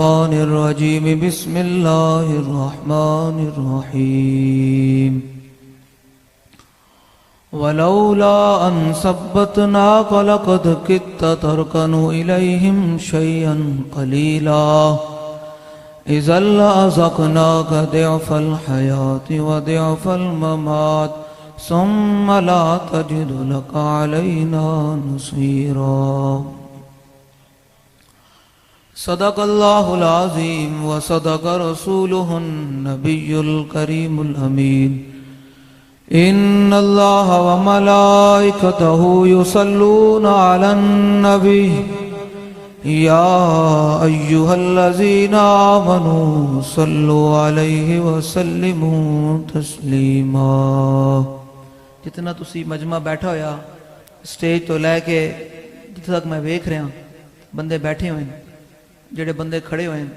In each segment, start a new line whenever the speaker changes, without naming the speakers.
الشيطان الرجيم بسم الله الرحمن الرحيم ولولا أن ثبتناك لقد كدت تركن إليهم شيئا قليلا إذا لأذقناك ضعف الحياة وضعف الممات ثم لا تجد لك علينا نصيرا صدق اللہ العظیم وصدق رسولہ النبی الکریم الامین ان اللہ وملائکتہ یصلون علی النبی یا ایہا الذین آمنوا صلوا علیہ وسلموا تسلیما۔ جتنا تسی مجمع بیٹھا ہویا سٹیج تو لے کے جتنا تک میں ویکھ رہا بندے بیٹھے ہوئے جڑے بندے کھڑے ہوئے ہیں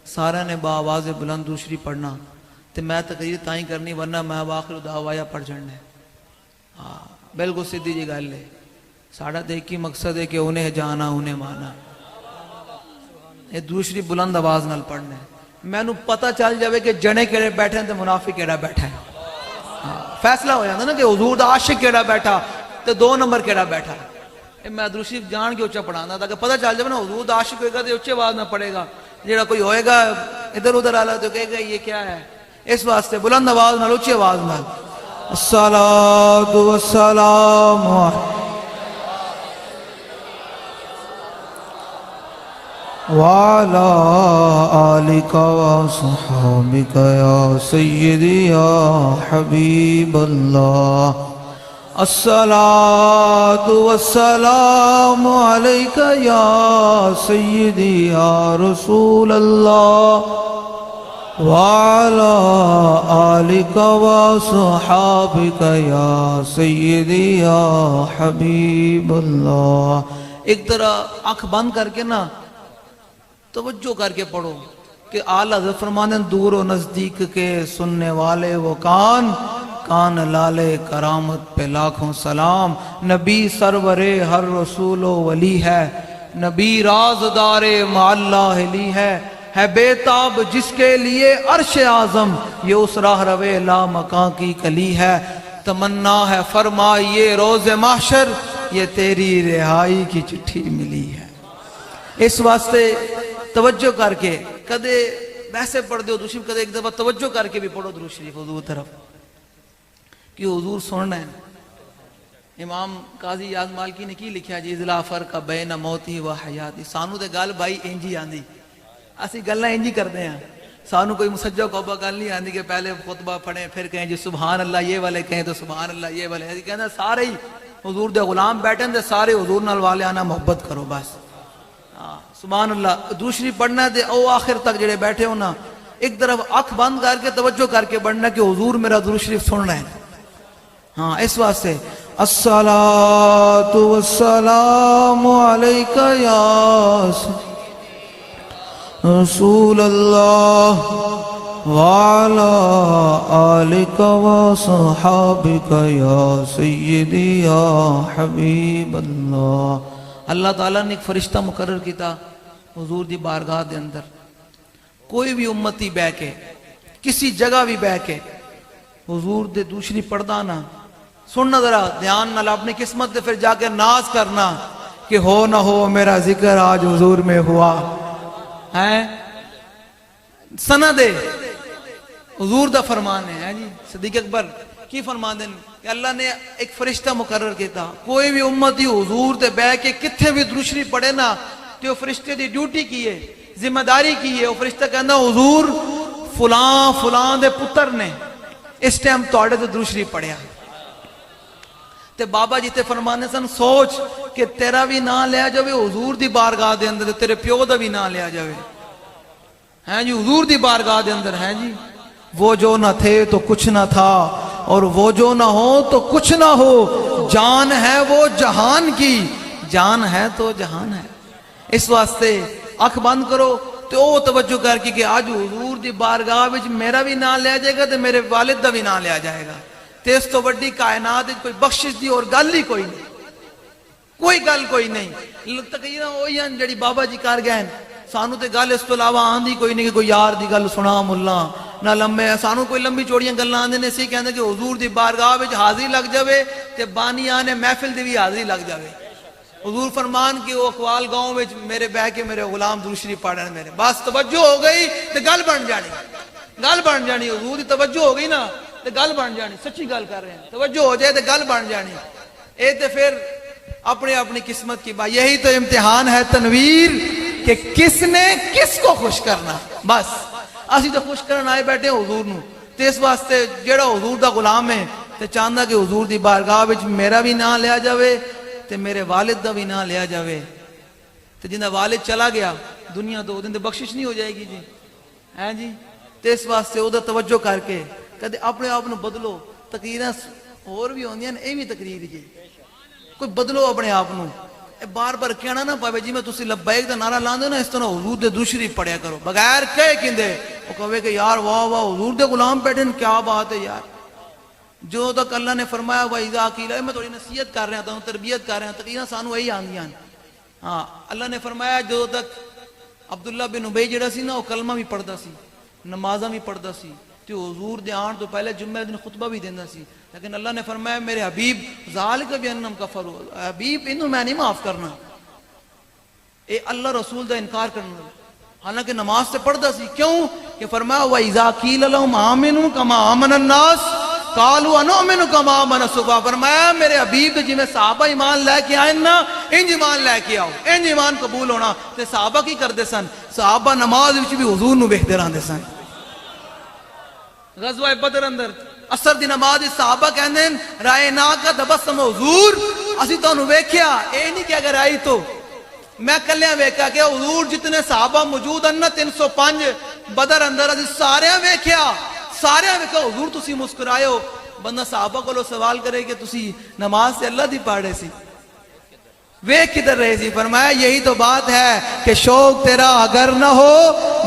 سارے نے با آواز بلند درود شریف پڑھنا تے میں تقریر تائیں کرنی ورنہ میں آخر دعوایا پڑھ جڑنا ہے۔ بالکل سیدھی جی گل ہے، ساڑا تے ایک ہی مقصد ہے کہ انہیں جانا انہیں مانا، یہ درود شریف بلند آواز نال پڑھنا ہے۔ میں نو پتہ چل جاوے کہ جنے کیڑے بیٹھے ہیں تے منافق کیڑا بیٹھا ہے، فیصلہ ہو جاتا نا کہ حضور دا عاشق کیڑا بیٹھا تے 2 نمبر کیڑا بیٹھا ہے۔ میں درود شریف جان کے اچھا پڑھانا تاکہ پتہ چل جائے نا حضور دا عاشق ہوئے گا تو اچھے آواز نہ پڑے گا، جڑا کوئی ہوئے گا ادھر ادھر آلہ تو کہے گا یہ کیا ہے۔ اس واسطے بلند آواز نال اچھی آواز نال الصلاۃ والسلام وعلی آلک وصحابک یا سیدی یا حبیب اللہ الصلاۃ والسلام علیک یا سیدی یا رسول اللہ وعلی آلک وصحابک یا سیدی یا حبیب اللہ۔ ایک طرح آنکھ بند کر کے نا توجہ کر کے پڑھو کہ اعلیٰ حضرت فرمانے دور و نزدیک کے سننے والے وہ کان لالے کرامت پہ لاکھوں سلام۔ نبی سرور ہر رسول و ولی ہے، نبی رازدار مع اللہ لی ہے بے تاب جس کے لیے عرش اعظم یہ اس راہ روے لا مکان کی کلی ہے۔ تمنا ہے فرمائیے روز محشر یہ تیری رہائی کی چٹھی ملی ہے۔ اس واسطے توجہ کر کے کدے ویسے پڑھ دیو درود شریف، کدے ایک دفعہ توجہ کر کے بھی پڑھو درود شریف حضور طرف کہ حضور سننا ہے۔ امام قاضی یاد مالکی نے کی لکھا جی اذلا فرق بین موتی و حیاتی، سانو دے گل بھائی انجی آندی، اسی گلنا انجی کرتے ہیں، سانو کوئی مسجع قوبہ گل نہیں آندی کہ پہلے خطبہ پڑھیں پھر کہیں جی سبحان اللہ یہ والے کہیں تو سبحان اللہ یہ والے کہنا سارے ہی حضور دے غلام بیٹھیں دے سارے حضور نال والے آنا محبت کرو بس۔ سبحان اللہ درود شریف پڑھنا ہے او آخر تک جڑے بیٹھے ہونا ایک طرف آنکھ بند کر کے توجہ کر کے پڑھنا کہ حضور میرا درود شریف سن رہے ہیں۔ ہاں اس واسطے الصلاۃ والسلام علیک یا رسول اللہ وعلی آلک وصحابک یا سیدی یا حبیب اللہ۔ اللہ تعالیٰ نے ایک فرشتہ مقرر کیتا حضور دی بارگاہ دے اندر، کوئی بھی امتی بہ کے کسی جگہ بھی بہ کے حضور دے دوسری پڑھدا نا سننا ذرا دھیان نال اپنی قسمت دے پھر جا کے ناز کرنا کہ ہو نہ ہو میرا ذکر آج حضور میں ہوا ہے۔ سند حضور دا فرمان ہے جی، صدیق اکبر کی فرمان دیں کہ اللہ نے ایک فرشتہ مقرر کیتا کوئی بھی امتی حضور تے بہ کے کتھے بھی درود شریف پڑھے نا تے وہ فرشتے دی ڈیوٹی کی ہے، ذمہ داری کی ہے۔ وہ فرشتہ کہنا حضور فلاں دے پتر نے اس ٹائم توڑے تے درود شریف پڑھیا تے بابا جی تے فرمانے سن سوچ کہ تیرا بھی نام لیا جاوے حضور دی بارگاہ دے اندر، تیرے پیو دا بھی نام لیا جاوے ہیں جی حضور دی بارگاہ دے اندر ہیں جی۔ وہ جو نہ تھے تو کچھ نہ تھا اور وہ جو نہ ہو تو کچھ نہ ہو، جان ہے وہ جہان کی، جان ہے تو جہان ہے۔ اس واسطے آنکھ بند کرو تو او توجہ کر کے کہ آج حضور دی بارگاہ وچ میرا بھی نام لیا جائے گا تے میرے والد دا بھی نام لیا جائے گا تے اس تو بڑی کائنات کوئی بخشش دی اور گل ہی کوئی نہیں، کوئی گل کوئی نہیں۔ تقریرا وہی ہیں جڑی بابا جی کر گئے سانو تے گل اس تو علاوہ آندھی کوئی نہیں کہ کوئی یار دی گل سنا ملا نہ لمبے سانو کوئی لمبی چوڑیاں گلاں آندے نے سی کہندے کہ حضور دی بارگاہ وچ حاضری لگ جاوے تے بانیاں نے محفل دی بھی حاضری لگ جاوے. حضور فرمان کہ وہ اقوال گاؤں وچ میرے بہ کے میرے غلام درود شریف پڑھن میرے بس توجہ ہو گئی تے گل بن جانی حضور دی توجہ ہو گئی نا تے گل بن جانی. سچی گل کر رہے ہیں, توجہ ہو جائے تے گل بن جانی. اے تے پھر اپنے اپنی قسمت کی بات. یہی تو امتحان ہے تنویر کہ کس نے کس کو خوش کرنا. بس اسی تو خوش کرنا آئے بیٹھے حضور نو تے اس واسطے جیڑا حضور دا غلام ہے تے چاہندا کہ حضور دی بارگاہ وچ میرا بھی نام لیا جاوے تے میرے والد دا بھی نام لیا جاوے. تے جنہاں والد چلا گیا دنیا تو دن تے بخشش نہیں ہو جائے گی جی ہیں جی. تے اس واسطے او دا توجہ کر کے کدے اپنے آپ نو بدلو. تقریراں اور بھی ہوندیاں نے, اے بھی تقریر جی کوئی بدلو اپنے آپ نو. بار بار کہنا نہ پاوے جی میں تسی لبیک دا نعرہ لاندے نا اس طرح حضور دے درود شریف پڑھیا کرو بغیر کہے کیندے. وہ کہے کہ یار واہ واہ حضور دے غلام بیٹھے کیا بات ہے یار. جو تک اللہ نے فرمایا وَإِذَا قِيلَ, میں تھوڑی نصیحت کر رہا ہوں تربیت کر رہا ہوں تقریرا سانو یہی آندیاں. ہاں اللہ نے فرمایا جو تک عبداللہ بن ابی جڑا سی نا وہ کلمہ بھی پڑھدا سی نمازاں بھی پڑھدا سی تے حضور دے آن تو پہلے جمعہ دن خطبہ بھی دیندا سی. لیکن اللہ نے فرمایا میرے حبیب ذالک بانہم کفروا, حبیب انہوں میں نہیں معاف کرنا. اے اللہ رسول دا انکار کرنا. حالانکہ نماز سے پڑھدا سی. کیوں کہ فرمایا وَإِذَا قِيلَ لَهُمْ آمِنُوا كَمَا آمَنَ النَّاسُ قَالُوا أَنُؤْمِنُ كَمَا آمَنَ الصُّفَهَاءُ. فرمایا میرے حبیب جی میں صحابہ ایمان لے کے آئے نا انج ایمان لے کے آؤ انج ایمان قبول ہونا. تے صحابہ کی کردے سن, صحابہ نماز وچ بھی حضور نو ویکھدے رہندے سن. غزوہ بدر اندر اثر دی نماز صحابہ کہندے رائے نا کا تبسم حضور اسی تانوں ویکھیا. اے نہیں کہ اگر آئی تو میں کلیاں ویکھا کہ حضور جتنے صحابہ موجود ہیں نا 305 بدر اندر اسی سارے ویکھیا ویکھا حضور تسی مسکرائے ہو. بندہ صحابہ کو سوال کرے کہ تسی نماز سے اللہ دی پڑھ رہے سی ویکھ کدھر رہے سی. فرمایا یہی تو بات ہے کہ شوق تیرا اگر نہ ہو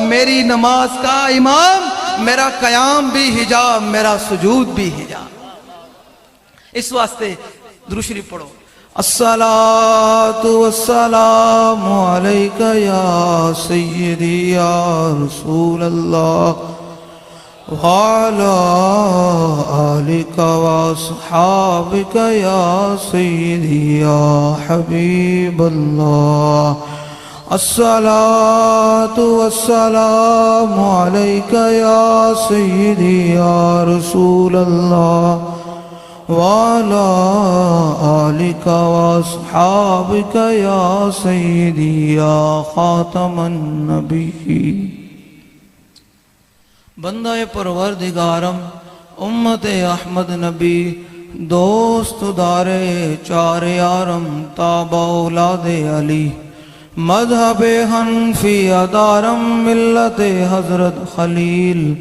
میری نماز کا امام میرا قیام بھی حجاب میرا سجود بھی حجاب. اس واسطے درود شریف پڑھو. الصلاۃ والسلام علیک یا سیدی یا رسول اللہ وعلی آلک واصحابک یا سیدی یا حبیب اللہ. الصلاۃ والسلام علیک یا سیدی یا رسول اللہ وعلی آلک واصحابک یا سیدی یا خاتم النبیین. بندہ پروردگارم امت احمد نبی دوست دارے چار یارم تابع اولاد علی مذہب حنفی ادارم ملت حضرت خلیل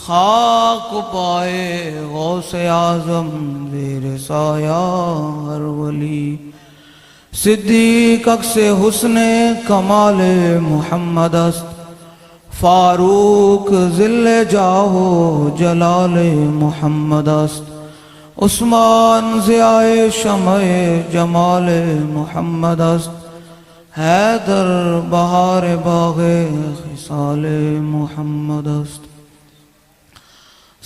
خاک پائے غوث اعظم زیر سایہ ہر ولی صدیق اکس حسن کمال محمد است فاروق ذل جاہو جلال محمد است عثمان ضیاء شمع جمال محمد است حیدر بہار باغ خصال محمد است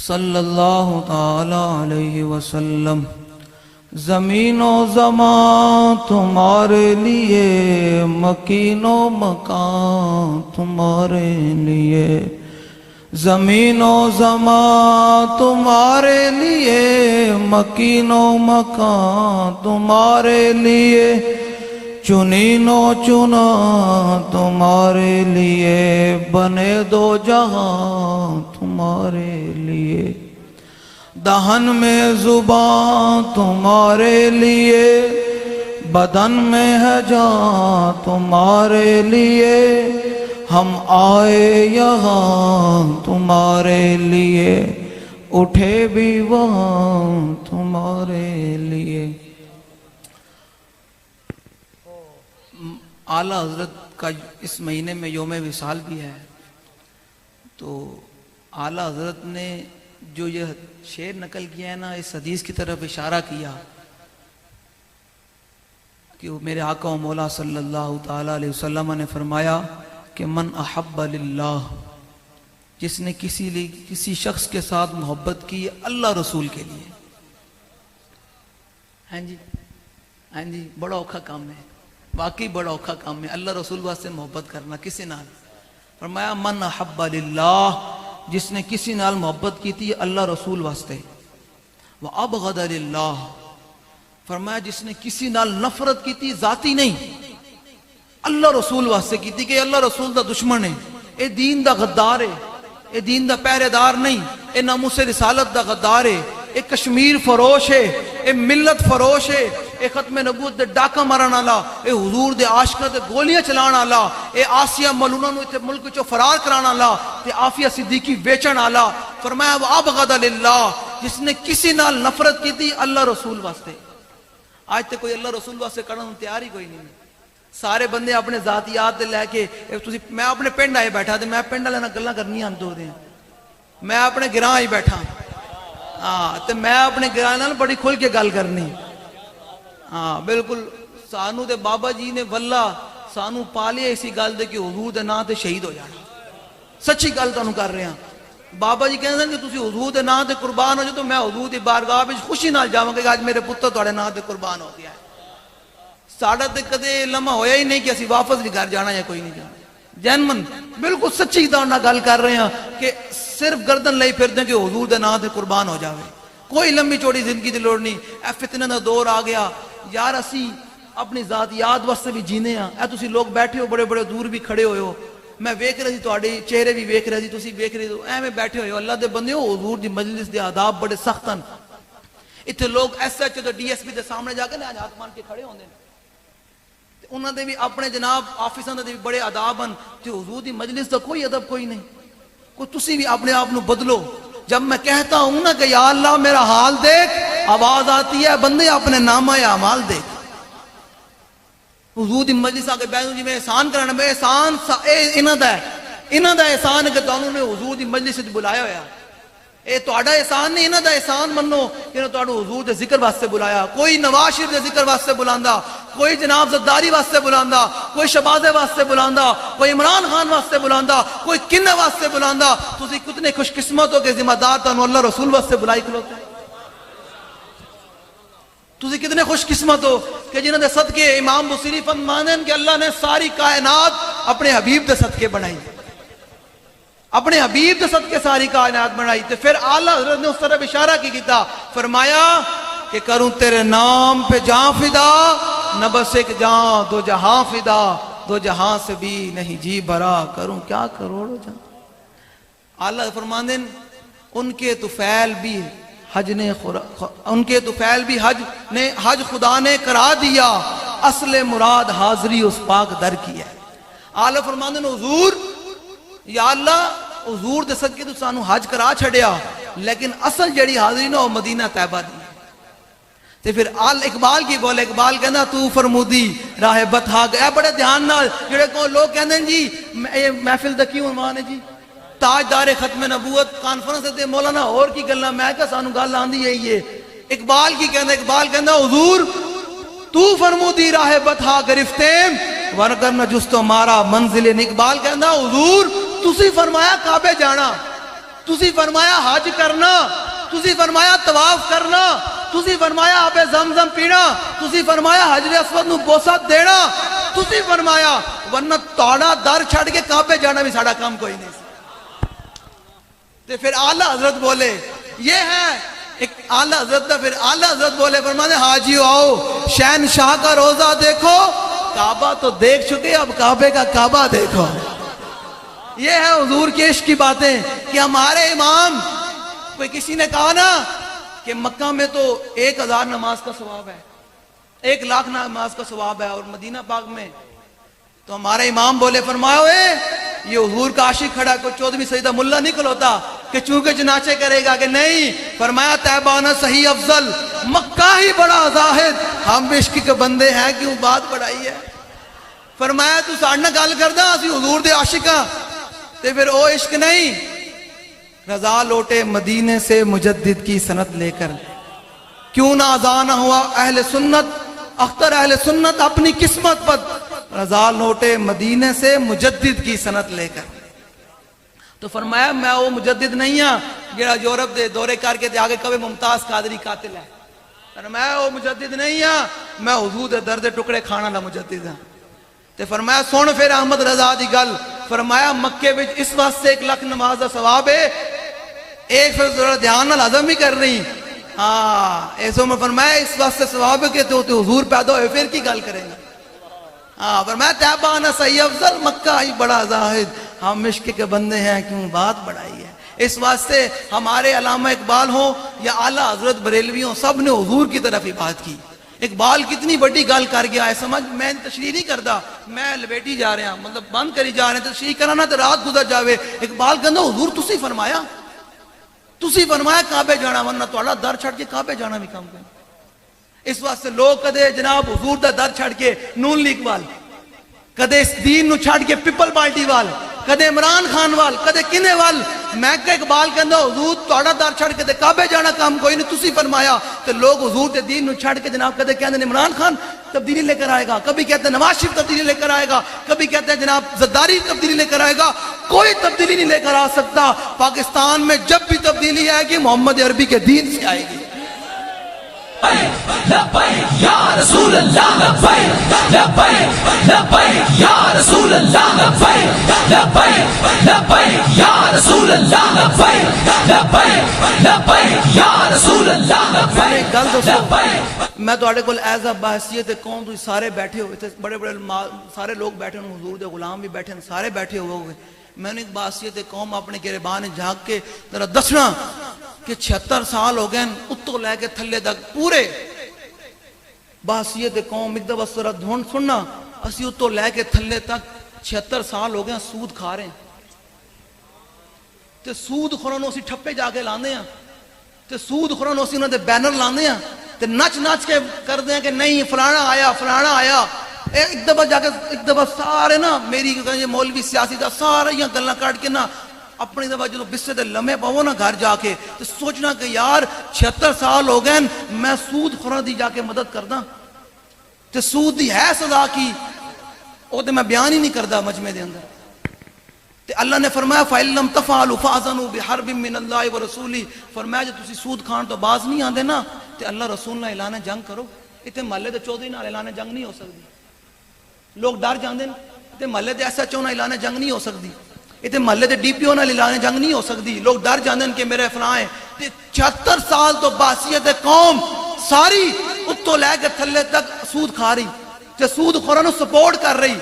صلی اللہ تعالی علیہ وسلم. زمین و زمان تمہارے لیے مکین و مکان تمہارے لیے زمین و زمان تمہارے لیے مکین و مکان تمہارے لیے چنین و چنا تمہارے لیے بنے دو جہاں تمہارے لیے دہن میں زبان تمہارے لیے بدن میں ہے جان تمہارے لیے ہم آئے یہاں تمہارے لیے اٹھے بھی وہاں تمہارے لیے. اعلیٰ حضرت کا اس مہینے میں یوم وصال بھی ہے تو اعلیٰ حضرت نے جو یہ شعر نقل کیا ہے نا اس حدیث کی طرف اشارہ کیا کہ وہ میرے آقا و مولا صلی اللہ تعالیٰ علیہ وسلم نے فرمایا کہ من احب للہ، جس نے کسی شخص کے ساتھ محبت کی اللہ رسول کے لیے. ہاں جی بڑا اوکھا کام ہے، واقعی بڑا اوکھا کام ہے اللہ رسول واسطے محبت کرنا کسی نال. فرمایا من احب للہ، جس نے کسی نال محبت کی تھی اللہ رسول واسطے. وابغض للہ، فرمایا جس نے کسی نال نفرت کی تھی ذاتی نہیں اللہ رسول واسطے کی تھی کہ اللہ رسول دا دشمن ہے، اے دین دا غدار ہے، اے دین دا پہرے دار نہیں، اے ناموس رسالت دا غدار ہے، اے کشمیر فروش ہے، اے ملت فروش ہے، اے ختم نبوت دے ڈاکا مارن والا، اے حضور دے عاشقاں تے گولیاں چلان والا، اے آسیہ ملونہ نو تے ملک چوں فرار کران والا، تے عافیہ صدیقی ویچن والا. فرمایا وابغض للہ، جس نے کسی نال نفرت کی تھی اللہ رسول واسطے. آج تے کوئی اللہ رسول واسطے کرن نوں تیار ہی کوئی نہیں. سارے بندے اپنے ذاتیات لے کے میں اپنے پنڈ آئے بیٹھا تے میں پنڈ والے نال گلاں کرنی ہن دو دیں، میں اپنے گراں آئی بیٹھا تے میں اپنے گراں نال بڑی کھل کے گل کرنی. بالکل سانو تے بابا جی نے واللہ سانو پالیا اسی گل دے کہ حضور دے نام تے شہید ہو جانا. سچی گل تانوں کر رہا. بابا جی کہندے کہ تسی حضور دے نام تے قربان ہو جاؤ تو میں حضور دی بارگاہ وچ خوشی نال جاواں کہ اج میرے پتر تہاڈے نام تے قربان ہو گیا ہے. ساڈا تے کدے لمحہ ہویا ہی نہیں کہ اسی واپس بھی گھر جانا یا کوئی نہیں جانا. جینمن بالکل سچی تہاڈے نال گل کر رہے ہیں کہ صرف گردن لئی پھردے کہ حضور دے نام تے قربان ہو جاوے. کوئی لمبی چوڑی زندگی دی لوڑ نہیں. اے فتنے دا دور آ گیا یار، اسی اپنی ذاتیات واسطے بھی جینے ہاں. اے تسی لوگ بیٹھے ہو بڑے بڑے دور بھی کھڑے ہوئے ہو، میں ویکھ رہی تہاڈے چہرے بھی ویکھ رہی تسی ویکھ رہے ہو، ایویں بیٹھے ہوئے ہو. اللہ دے بندے ہو، حضور دی مجلس دے آداب بڑے سخت ہیں. اتنے لوگ ایس ایچ او تے ڈی ایس پی دے سامنے جا کے ہاتھ مان کے کھڑے ہوندے نے، انہاں دے بھی اپنے جناب آفیساں دے بھی بڑے آداب ہیں. تے حضور دی مجلس دا کوئی ادب کوئی نہیں. کوئی تسی بھی اپنے آپ نو بدلو. جب میں کہتا ہوں نا کہ یا اللہ میرا حال دیکھ، آواز آتی ہے بندے اپنے نامہ اعمال دیکھ. حضور دی مجلس آ کے بیٹھو جی میں احسان کرانا، میں احسان انہاں دا احسان ہے کہ تانوں نے حضور دی مجلس وچ بلایا ہویا. اے تہاڈا احسان نہیں، انہاں دا احسان منو کہ انہاں تہاڈو حضور دے ذکر واسطے بلایا. کوئی نواز شریف دے ذکر واسطے بلاندا، کوئی جناب زداری واسطے بلاندا، کوئی شبازے واسطے بلاندا، کوئی عمران خان واسطے بلاندا، کوئی کنے واسطے بلاندا. تسی کتنے خوش قسمت ہو کہ ذمہ دار تانوں اللہ رسول واسطے بلائی کھلوتے. تسی کتنے خوش قسمت ہو کہ جنہاں دے صدقے امام بصیری فرماندے ہیں کہ اللہ نے ساری کائنات اپنے حبیب دے صدقے بنائی، اپنے حبیب دے صدقے ساری کائنات بنائی. تے پھر اعلیٰ حضرت نے اس طرف اشارہ کیتا، فرمایا کہ کروں تیرے نام پہ جان فدا، نہ بس ایک جان دو جہاں فدا، دو جہاں سے بھی نہیں جی بھرا، کروں کیا کروڑوں جان. اعلیٰ فرماندے ہیں ان کے طفیل بھی حج خدا نے کرا دیا، اصل مراد حاضری اس پاک در کی ہے. اعلیٰ فرماندے ہیں حضور یا اللہ حضور دے صدقے تو سانو حج کرا چھڑیا، لیکن اصل جڑی حاضری نہ وہ مدینہ طیبہ دی. تے پھر اقبال کی بولے، اقبال کہنا تو فرمودی راہ بتھا گیا. بڑے دھیان نال جڑے کو لوگ کہندے جی یہ محفل دا کیوں عنوان ہے جی تاجدار ختم نبوت کانفرنس تے مولانا اور کی گلاں، میں کہ سانو گل آندی ہے یہ اقبال کی کہندا. اقبال کہندا حضور تو فرمودی راہ بتھا گرفتیم ورگر نہ جستو مارا منزل. اقبال کہندا حضور تسی فرمایا کعبے جانا، تسی فرمایا حج کرنا، تسی فرمایا طواف کرنا، تسی فرمایا آب زمزم پینا، تسی فرمایا حجر اسود نو بوسہ دینا، تسی فرمایا، ورنہ توڑا در چھڑ کے کعبے جانا بھی ساڑا کام کوئی نہیں. پھر اعلیٰ حضرت بولے یہ ہے ایک اعلیٰ حضرت دا. پھر اعلیٰ حضرت بولے فرمانے حاجیو آؤ شہنشاہ کا روزہ دیکھو، کعبہ تو دیکھ چکے اب کعبے کا کعبہ دیکھو. یہ ہے حضور کے عشق کی باتیں کہ ہمارے امام. کوئی کسی نے کہا نا کہ مکہ میں تو 1000 نماز کا ثواب ہے، 1,00,000 نماز کا ثواب ہے، اور مدینہ پاک میں تو ہمارے امام بولے فرمایا ہوئے یہ حضور کا عاشق کھڑا کوئی 14ویں سجدہ ملا نہیں کھلوتا کہ چونکہ چنانچہ کرے گا کہ نہیں. فرمایا طیبانہ صحیح افضل، مکہ ہی بڑا زاہد، ہم عشق کے بندے ہیں کیوں بات بڑھائی ہے. فرمایا تو ساڑھنا گال کردہ اسی حضور دے عاشقاں. تے پھر او عشق نہیں، رضا لوٹے مدینے سے مجدد کی سند لے کر، کیوں نہ آزان ہوا اہل سنت، اختر اہل سنت اپنی قسمت پر رضا لوٹے مدینے سے مجدد کی سنت لے کر. تو فرمایا میں وہ مجدد نہیں ہاں جڑا یورپ دے دورے کر کے تے آگے کبھی ممتاز قادری قاتل ہے. فرمایا وہ مجدد نہیں ہاں میں حضور دے درد ٹکڑے کھانا لا مجدد ہاں. تے فرمایا سن پھر احمد رضا دی گل. فرمایا مکے وچ اس واسطے 1 لاکھ نماز دا ثواب ہے ایک پھر ذرا دھیان نال ہضم بھی کر رہی. ہاں ایسو میں فرمایا اس واسطے ثواب ہے کہ تو حضور پیدا ہوئے پھر کی گل کریں گا. ہاں فرمایا طیبہ آنا صحیح افضل مکہ ہی بڑا زاہد ہم عشق کے بندے ہیں کیوں بات بڑھائی ہے. اس واسطے ہمارے علامہ اقبال ہوں یا اعلیٰ حضرت بریلوی ہوں سب نے حضور کی طرف ہی بات کی. اقبال کتنی بڑی گل کر گیا ہے سمجھ میں تشریح نہیں کرتا میں لپیٹی جا رہے ہیں مطلب بند کری جا رہے ہیں تشریح کرانا تو رات گزر جاوے. اقبال کہندا حضور تسی فرمایا کعبے جانا ورنہ تہاڈا در چھڑ کے کعبے جانا بھی کام کریں. اس واسطے لوگ کدے جناب حضور دا در چھڑ کے نون لیگ وال کدے اس دین نو چھڑ کے پیپل پارٹی وال کدے عمران خان وال کدے کنے وال. میں کہ اقبال کہندا حضور تہاڈا در چھڑ کے تے کعبے جانا کام کوئی نہیں تسی فرمایا. تے لوگ حضور دے دین نو چھڑ کے جناب کدے کہندے عمران خان تبدیلی لے کر آئے گا کبھی کہتے ہیں نواز شریف تبدیلی لے کر آئے گا کبھی کہتے ہیں جناب زرداری تبدیلی لے کر آئے گا. کوئی تبدیلی نہیں لے کر آ سکتا. پاکستان میں جب بھی تبدیلی آئے گی محمد عربی کے دین سے آئے گی.
لبیک یا رسول اللہ لبیک لبیک لبیک یا رسول اللہ لبیک لبیک لبیک یا رسول اللہ لبیک لبیک لبیک یا رسول اللہ لبیک
گل دوستو میں تہاڈے کول ایز اے بحیثیت قوم تسی سارے بیٹھے ہوئے تھے بڑے بڑے سارے لوگ بیٹھے ہیں حضور دے غلام بھی بیٹھے ہیں سارے بیٹھے ہوئے میں نے ایک بحیثیت قوم اپنے گریبان جھانک کے ذرا دسنا کہ 76 سال ہو گئے اتوں لے کے تھلے تک پورے بحیثیت قوم ایک دفعہ ذرا دھون سننا اسی اتوں لے کے تھلے تک 76 سال ہو گئے سود کھا رہے ہیں تے سود خوروں اسی ٹھپے جا کے لاندے ہیں تے سود خوروں اسی انہوں دے بینر لاندے ہیں تے نچ نچ کے کر دیں کہ نہیں فلانا آیا ایک دفعہ جا کے ایک دفعہ سارے نا میری مولوی سیاسی دا سارے یہ گلنا کاٹ کے نا اپنی دفعہ جو بسے دے لمحے پاؤ نا گھر جا کے تو سوچنا کہ یار 76 سال ہو گئے میں سود خوروں دی جا کے مدد کردا تے سود دی ہے سزا کی وہ تے میں بیان ہی نہیں کردا مجمع دے اندر. تے اللہ نے فرمایا فَإِن لَّمْ تَفْعَلُوا فَأْذَنُوا بِحَرْبٍ مِّنَ اللَّهِ وَرَسُولِهِ. فرمایا جو تسی سود کھان تو باز نہیں آندے نا تے اللہ رسول نال اعلان جنگ کرو. ایتھے محلے دے چودھری نال اعلان جنگ نہیں ہو سکدی. لوگ ڈر جاندے نا تے محلے دے ایس ایچ او نال اعلان جنگ نہیں ہو سکدی. ایتھے محلے دے ڈی پی او نال اعلان جنگ نہیں ہو سکدی. لوگ ڈر جاندے کہ میرے فلاں ہے. تے 76 سال تو باسیت قوم ساری اتوں لے کے تھلے تک سود کھا رہی تے سود خوراں نو سپورٹ کر رہی.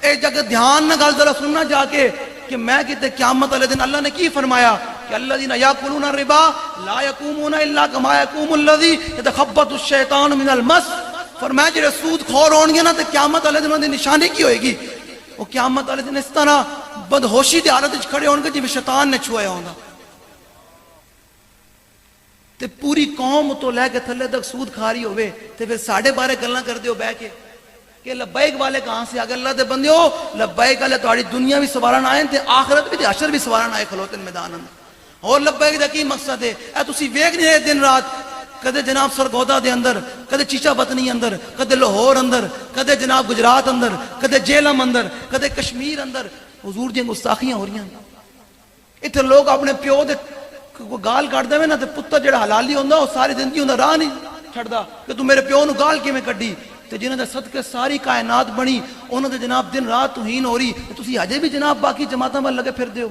اے جگہ دھیان نہ گل ذرا سننا جا کے کہ میں کہتے قیامت والے دن اللہ نے کی فرمایا کہ الذین یاکلون الربا لا یقومون الا کما یقوم الذی یتخبط الشیطان من المس. فرمایا جڑے سود خور ہون گے نا تے قیامت والے دن دی نشانی کی ہوئے گی وہ قیامت والے دن اس طرح بدہوشی دی حالت وچ کھڑے ہون گے جویں شیطان نے چھویا ہوندا. تے پوری قوم تو لے کے تھلے تک سود کھا رہی ہوئے تے پھر ساڈے بارے گلاں کردے ہو بیٹھ کے کہ لبیک والے کہاں سے آگے اللہ دے بندے ہو لبیک والے تہاڈی دنیا بھی سوارن آئے تے آخرت بھی تے حشر بھی سوارن آئے کھلوتے میدان اندر. اور لبیک دا کی مقصد ہے اے تسی ویکھ نہیں رہے دن رات کدے جناب سرگودا دے اندر کدے چیچا بطنی اندر کدے لاہور اندر کدے جناب گجرات اندر کدے جیلم اندر کدے کشمیر اندر حضور دی گستاخیاں ہو رہی ہیں. ایتھے لوگ اپنے پیو دے گال کٹ دے نا تے پتر جڑا حلالی ہوندا او ساری زندگی ہوندا راہ نہیں چھڑدا کہ تو میرے پیو نو گال کیویں کڈی تے جنہاں دے صدقے ساری کائنات بنی انہاں دے جناب دن رات توہین ہو رہی تے تسی اجے بھی جناب باقی جماعتاں ول لگے پھردے ہو.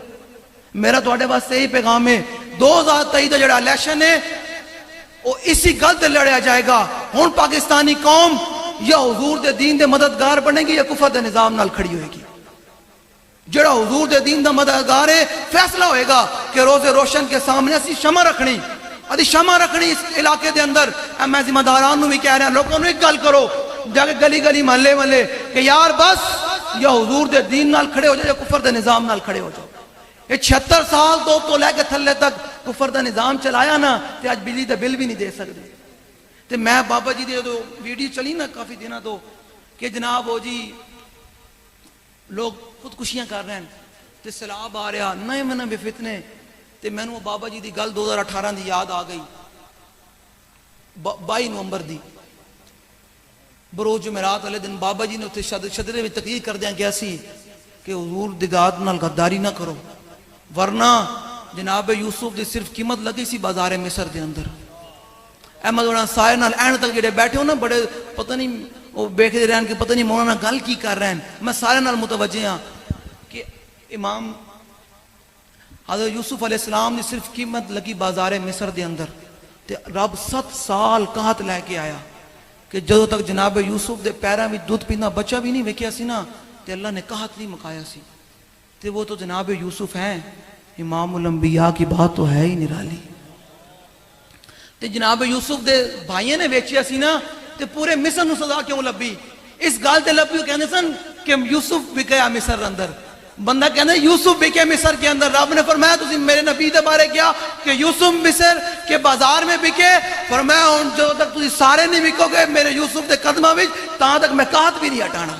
میرا تہاڈے واسطے یہی پیغام ہے 2023 دا جڑا الیکشن ہے وہ اسی گل تے لڑیا جائے گا. ہن پاکستانی قوم یا حضور دے دین دے مددگار بنے گی یا کفر دے نظام نال کھڑی ہوئے گی. جڑا حضور دے دین دا مددگار ہے فیصلہ ہوئے گا کہ روز روشن کے سامنے اسی شمع رکھنی اس علاقے دے اندر. میں ذمہ داران نو بھی کہہ رہا لوگوں نو ایک گل کرو جا کے گلی گلی محلے والے کہ یار بس یا حضور دے دین نال کھڑے ہو جاؤ یا کفر دے نظام نال کھڑے ہو جاؤ. یہ 76 سال تو لے کے تھلے تک کفر دا نظام چلایا نا تے آج بجلی دا بل بھی نہیں دے سکتے. تے میں بابا جی دے جو ویڈیو چلی نا کافی دنوں تو کہ جناب وہ جی لوگ خودکشیاں کر رہے ہیں تے سیلاب آ رہا نئے میں بے فتنے تے میں نے بابا جی دی گل 2018 دی یاد آ گئی 22 نومبر دی بروز جمعرات والے دن بابا جی نے اتنے شدرے میں تقریر کردیا گیا سی کہ حضور دی ذات نال غداری نہ کرو، ورنہ جناب یوسف دی صرف قیمت لگی سی بازار مصر دے اندر۔ احمد مولانا سائر نال اینڈ تک جڑے بیٹھے ہو نا، بڑے پتہ نہیں وہ بیٹھے رہن کہ پتہ نہیں مولانا گل کی کر رہے ہیں، میں سارے نال متوجہ ہاں کہ امام حضرت یوسف علیہ السلام دی صرف قیمت لگی بازار مصر دے اندر، تے رب 7 سال قحط لے کے آیا کہ جدوں تک جناب یوسف دے پیراں وچ دودھ پیندا بچہ بھی نہیں ویکھیا سی نا، تے اللہ نے قحط نہیں مکایا سی۔ تے وہ تو جناب یوسف ہیں، امام الانبیاء کی بات تو ہے ہی نرالی۔ تے جناب یوسف دے بھائیوں نے ویچیا سی نا، تے پورے مصر نو سزا کیوں لبی؟ اس گل تے لبی وہ کہندے سن کہ یوسف بکیا مصر اندر، بندہ کہندے یوسف بکیا مصر کے اندر۔ رب نے فرمایا تسی میرے نبی دے بارے کیا کہ یوسف مصر کے بازار میں بکے، فرمایا ہن جو تک تسی سارے نہیں بکو گے میرے یوسف دے قدماں وچ، تاں تک میں قحط بھی نہیں ہٹانا۔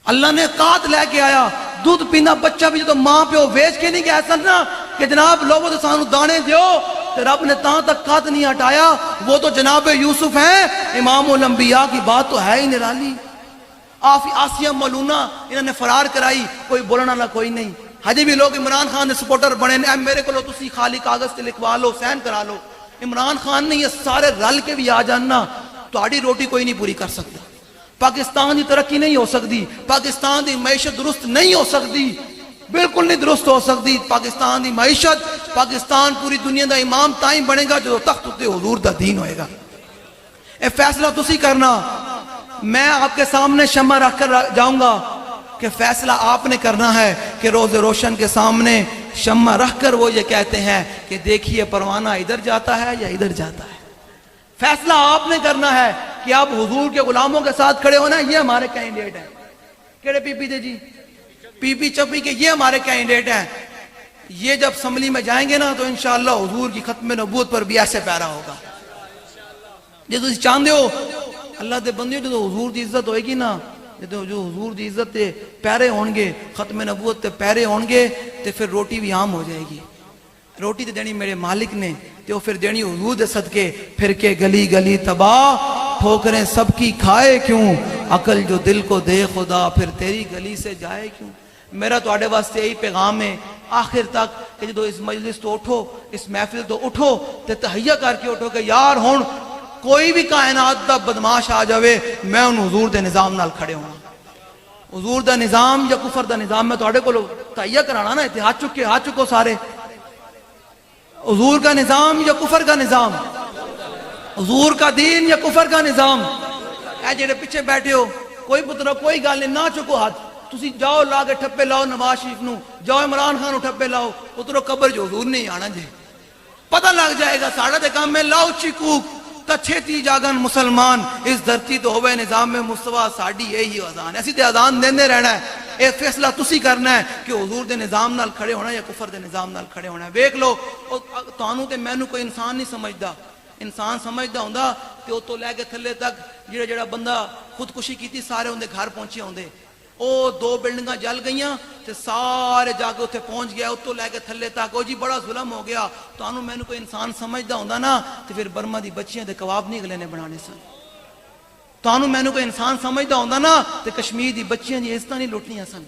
اللہ نے قحط لے کے آیا، دودھ پینا بچہ بھی جو ماں پیو ویچ کے نہیں گیا سن نا کہ جناب لوگوں تو سانو دانے دیو، تو رب نے تاں تک قحط نہیں ہٹایا۔ وہ تو جناب یوسف ہیں، امام الانبیاء کی بات تو ہے ہی نرالی۔ آسیہ ملونہ انہوں نے فرار کرائی، کوئی بولنا نہ کوئی نہیں۔ ہجے بھی لوگ عمران خان نے سپورٹر بنے، اے میرے کو تسی خالی کاغذ تے لکھوا لو، سائن کرا لو۔ عمران خان نے یہ سارے رل کے بھی آ جاننا، تہاڈی روٹی کوئی نہیں پوری کر سکتا۔ پاکستان کی ترقی نہیں ہو سکتی، پاکستان کی معیشت درست نہیں ہو سکتی، بالکل نہیں درست ہو سکتی پاکستان کی معیشت۔ پاکستان پوری دنیا دا امام تائیں بنے گا جو تخت اتے حضور دا دین ہوئے گا۔ اے فیصلہ تسی کرنا، میں آپ کے سامنے شمع رکھ کر جاؤں گا کہ فیصلہ آپ نے کرنا ہے کہ روز روشن کے سامنے شمع رکھ کر وہ یہ کہتے ہیں کہ دیکھیے پروانہ ادھر جاتا ہے یا ادھر جاتا ہے۔ فیصلہ آپ نے کرنا ہے کہ آپ حضور کے غلاموں کے ساتھ کھڑے ہونا ہے، یہ ہمارے کینڈیڈیٹ ہیں۔ کہڑے پی پی دے جی؟ پی پی چپی کے یہ ہمارے کینڈیڈیٹ ہیں۔ یہ جب اسمبلی میں جائیں گے نا تو انشاءاللہ حضور کی ختم نبوت پر بھی ایسے پیرا ہوگا۔ جی تسی چاہندے ہو اللہ دے بندے جو حضور دی عزت ہوئے گی نا، جو حضور دی عزت تے پیرے ہونگے، ختم نبوت تے پیرے ہونگے، تے پھر روٹی بھی عام ہو جائے گی۔ روٹی تے دینی میرے مالک نے، تے وہ پھر دینی حضور دے صدقے۔ پھر کے گلی گلی تباہ، ٹھوکریں سب کی کھائے کیوں، عقل جو دل کو دے خدا پھر تیری گلی سے جائے کیوں۔ میرا تو آڑے واسطے یہی پیغام ہے آخر تک کہ جدو اس مجلس تو اٹھو، اس محفل تو اٹھو تے تحیہ کر کے اٹھو کہ یار ہون کوئی بھی کائنات دا بدماش آ جاوے، میں ان حضور دے نظام نال کھڑے ہونا۔ حضور دا نظام یا کفر دا نظام میں تو آڑے کو تحیہ کرانا نا، اتحاد چکے، ہاتھ چکو سارے۔ حضور کا نظام یا کفر کا نظام، حضور کا دین یا کفر کا نظام۔ اے جڑے پیچھے بیٹھے ہو کوئی پتر کوئی گل نہیں، نہ چکو ہاتھ، تسی جاؤ لا کے ٹھپے لاؤ نواز شریف نو، جاؤ عمران خان نو ٹھپے لاؤ، پترو قبر جو حضور نہیں آنا جے، پتہ لگ جائے گا ساڑھا دے کام میں لاؤ چیکوک تا چھتی جاگن مسلمان، اس دھرتی تو ہوئے نظام میں مصطفیٰ ساڑھی یہی اذان ہے۔ اسی تے اذان دیندے رہنا ہے۔ اے فیصلہ تسی کرنا ہے کہ حضور دے نظام نال کھڑے ہونا ہے یا کفر دے نظام نال کھڑے ہونا ہے۔ ویکھ لو تانوں تے مینوں کوئی انسان نہیں سمجھدا، انسان سمجھدا ہوندا تے او تو لے کے تھلے تک جڑا بندہ خودکشی کیتی سارے اون دے گھر پہنچے ہوندے۔ او 2 بلڈنگاں جل گئیاں تے سارے جا کے اتنے پہنچ گیا، اتوں لے کے تھلے تک او جی بڑا ظلم ہو گیا۔ تانوں مینوں کوئی انسان سمجھدا ہوندا نا تے پھر برما دی بچیاں دے کباب نہیں اگلے نے بنانے سن۔ تانوں مینوں کوئی انسان سمجھدا ہوندا نا تے کشمیر دی بچیاں دی عزتاں نہیں لٹنیاں سن۔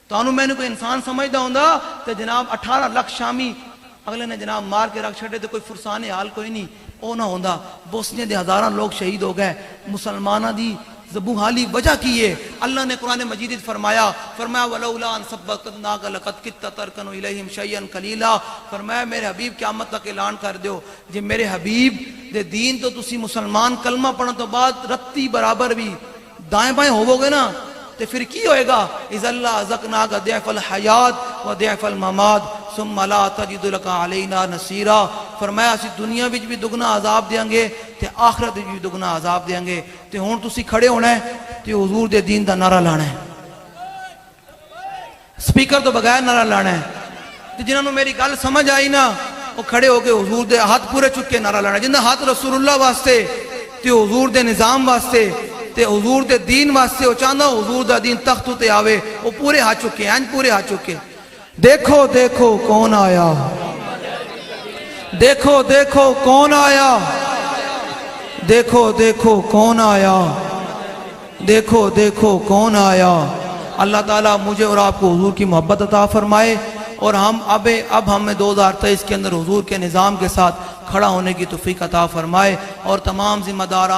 تانوں مینوں کوئی انسان سمجھدا ہوندا تے جناب 18 لاکھ شامی اگلے نے جناب مار کے رکھ چھڑے تے کوئی فرسان حال کوئی نہیں او نہ ہوندا۔ بوسنیہ دے ہزاراں لوگ شہید ہو گئے، مسلماناں دی زبوں حالی وجہ کی ہے۔ اللہ نے قرآن مجید فرمایا وَلَوْلَا أَن ثَبَّتْنَاكَ لَقَدْ كِدتَّ تَرْكَنُ إِلَيْهِمْ شَيْئًا قَلِيلًا۔ فرمایا میرے حبیب قیامت تک اعلان کر دیو جے میرے حبیب دے دین تو تسی مسلمان کلمہ پڑھن تو بعد رتی برابر بھی دائیں بائیں ہوو گے نا تے پھر کی ہوئے گا؟ اِذَا اللَّهَ أَذَقْنَاكَ ضِعْفَ الْحَيَاةِ وَضِعْفَ الْمَمَاتِ ثُمَّ لَا تَجِدُ لَكَ عَلَيْنَا نَصِيرًا۔ فرمایا اسی دنیا وچ بھی دگنا عذاب دیاں گے تے آخرت وچ بھی دگنا عذاب دیاں گے۔ تے ہن تسی کھڑے ہونا ہے تے حضور دے دین دا نعرہ لانا ہے، سپیکر تو بغیر نعرہ لانا ہے۔ تے جنہاں نوں میری گل سمجھ آئی نا وہ کھڑے ہو کے حضور دے ہاتھ پورے چک کے نعرہ لانا ہے۔ جنہاں ہاتھ رسول اللہ واسطے تے حضور دے نظام واسطے تے حضور دے دین واسطے وہ چاہندا حضور دا دین تخت تے آوے، وہ پورے ہاتھ چکے ہیں، پورے ہاتھ چکے۔ دیکھو دیکھو کون آیا، دیکھو دیکھو کون آیا، دیکھو دیکھو کون آیا، دیکھو دیکھو کون آیا۔ اللہ تعالیٰ مجھے اور آپ کو حضور کی محبت عطا فرمائے، اور ہم اب ہمیں 2023 کے اندر حضور کے نظام کے ساتھ کھڑا ہونے کی توفیق عطا فرمائے، اور تمام ذمہ داران